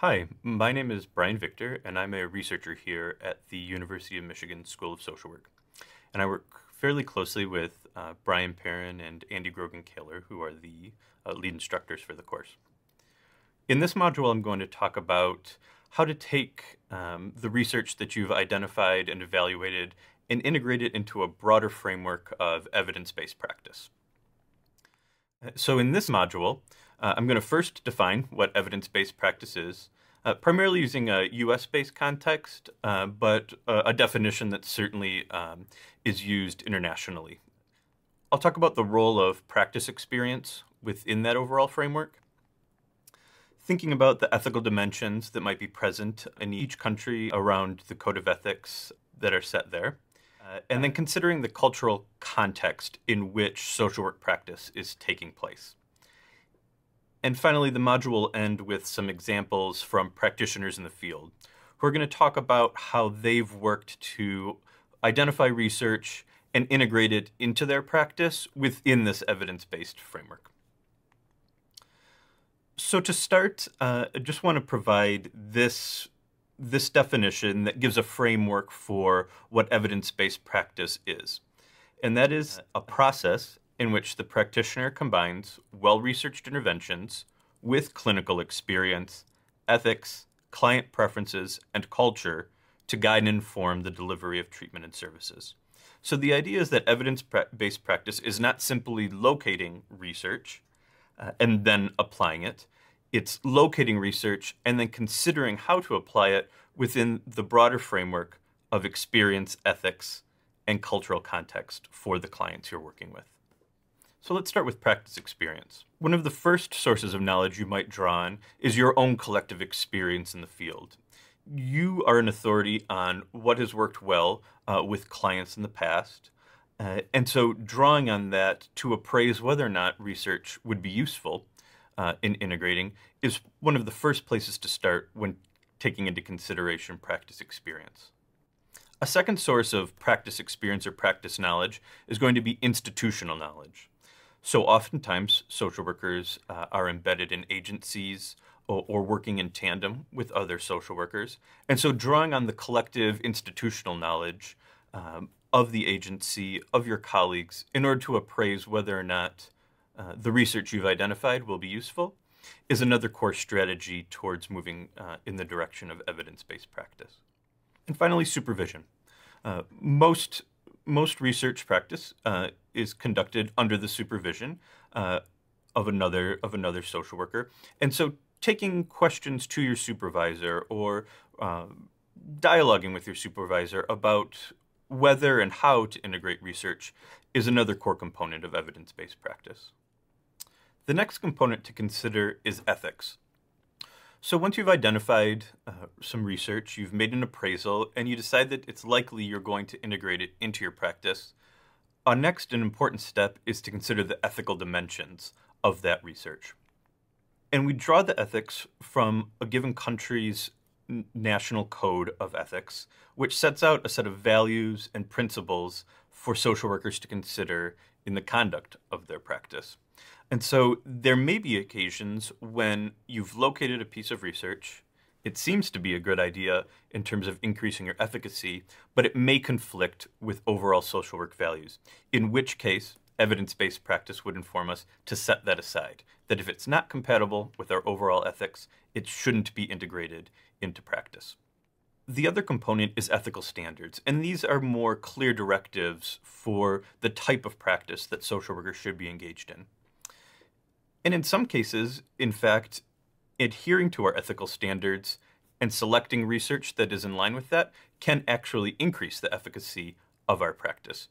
Hi, my name is Brian Victor, and I'm a researcher here at the University of Michigan School of Social Work. And I work fairly closely with Brian Perrin and Andy Grogan-Kaler, who are the lead instructors for the course. In this module, I'm going to talk about how to take the research that you've identified and evaluated and integrate it into a broader framework of evidence-based practice. So in this module, I'm going to first define what evidence-based practice is, primarily using a US-based context, but a definition that certainly is used internationally. I'll talk about the role of practice experience within that overall framework, thinking about the ethical dimensions that might be present in each country around the code of ethics that are set there, and then considering the cultural context in which social work practice is taking place. And finally, the module will end with some examples from practitioners in the field who are going to talk about how they've worked to identify research and integrate it into their practice within this evidence-based framework. So to start, I just want to provide this definition that gives a framework for what evidence-based practice is. And that is a process in which the practitioner combines well-researched interventions with clinical experience, ethics, client preferences, and culture to guide and inform the delivery of treatment and services. So the idea is that evidence-based practice is not simply locating research and then applying it. It's locating research and then considering how to apply it within the broader framework of experience, ethics, and cultural context for the clients you're working with. So let's start with practice experience. One of the first sources of knowledge you might draw on is your own collective experience in the field. You are an authority on what has worked well with clients in the past, and so drawing on that to appraise whether or not research would be useful in integrating is one of the first places to start when taking into consideration practice experience. A second source of practice experience or practice knowledge is going to be institutional knowledge. So oftentimes, social workers are embedded in agencies or working in tandem with other social workers. And so drawing on the collective institutional knowledge of the agency, of your colleagues, in order to appraise whether or not the research you've identified will be useful is another core strategy towards moving in the direction of evidence-based practice. And finally, supervision. Most research practice is conducted under the supervision of another social worker. And so taking questions to your supervisor or dialoguing with your supervisor about whether and how to integrate research is another core component of evidence-based practice. The next component to consider is ethics. So once you've identified some research, you've made an appraisal, and you decide that it's likely you're going to integrate it into your practice, our next and important step is to consider the ethical dimensions of that research. And we draw the ethics from a given country's national code of ethics, which sets out a set of values and principles for social workers to consider in the conduct of their practice. And so there may be occasions when you've located a piece of research, it seems to be a good idea in terms of increasing your efficacy, but it may conflict with overall social work values, in which case evidence-based practice would inform us to set that aside, that if it's not compatible with our overall ethics, it shouldn't be integrated into practice. The other component is ethical standards, and these are more clear directives for the type of practice that social workers should be engaged in. And in some cases, in fact, adhering to our ethical standards and selecting research that is in line with that can actually increase the efficacy of our practice.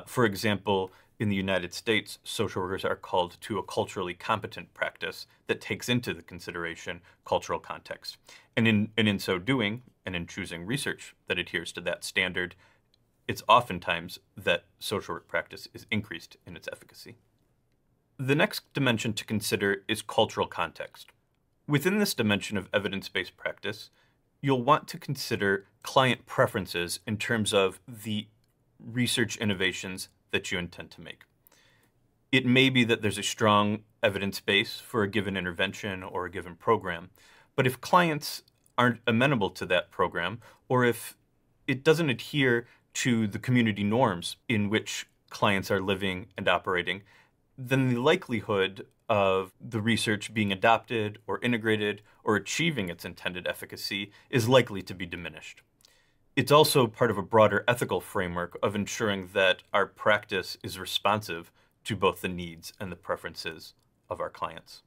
For example, in the United States, social workers are called to a culturally competent practice that takes into the consideration cultural context. And in so doing, and in choosing research that adheres to that standard, it's oftentimes that social work practice is increased in its efficacy. The next dimension to consider is cultural context. Within this dimension of evidence-based practice, you'll want to consider client preferences in terms of the research innovations that you intend to make. It may be that there's a strong evidence base for a given intervention or a given program, But if clients aren't amenable to that program, or if it doesn't adhere to the community norms in which clients are living and operating, then the likelihood of the research being adopted or integrated or achieving its intended efficacy is likely to be diminished. It's also part of a broader ethical framework of ensuring that our practice is responsive to both the needs and the preferences of our clients.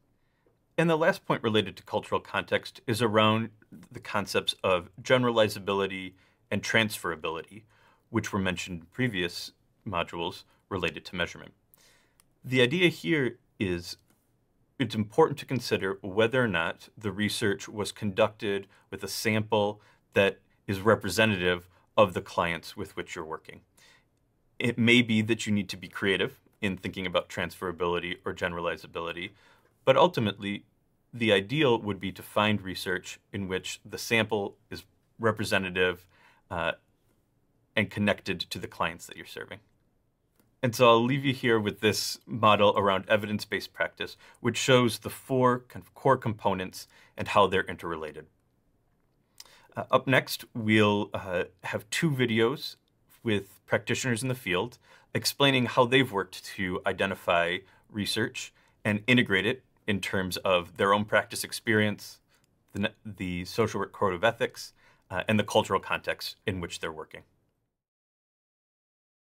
And the last point related to cultural context is around the concepts of generalizability and transferability, which were mentioned in previous modules related to measurement. The idea here is it's important to consider whether or not the research was conducted with a sample that is representative of the clients with which you're working. It may be that you need to be creative in thinking about transferability or generalizability, but ultimately, the ideal would be to find research in which the sample is representative and connected to the clients that you're serving. And so I'll leave you here with this model around evidence-based practice, which shows the four kind of core components and how they're interrelated. Up next, we'll have two videos with practitioners in the field explaining how they've worked to identify research and integrate it in terms of their own practice experience, the social work code of ethics, and the cultural context in which they're working.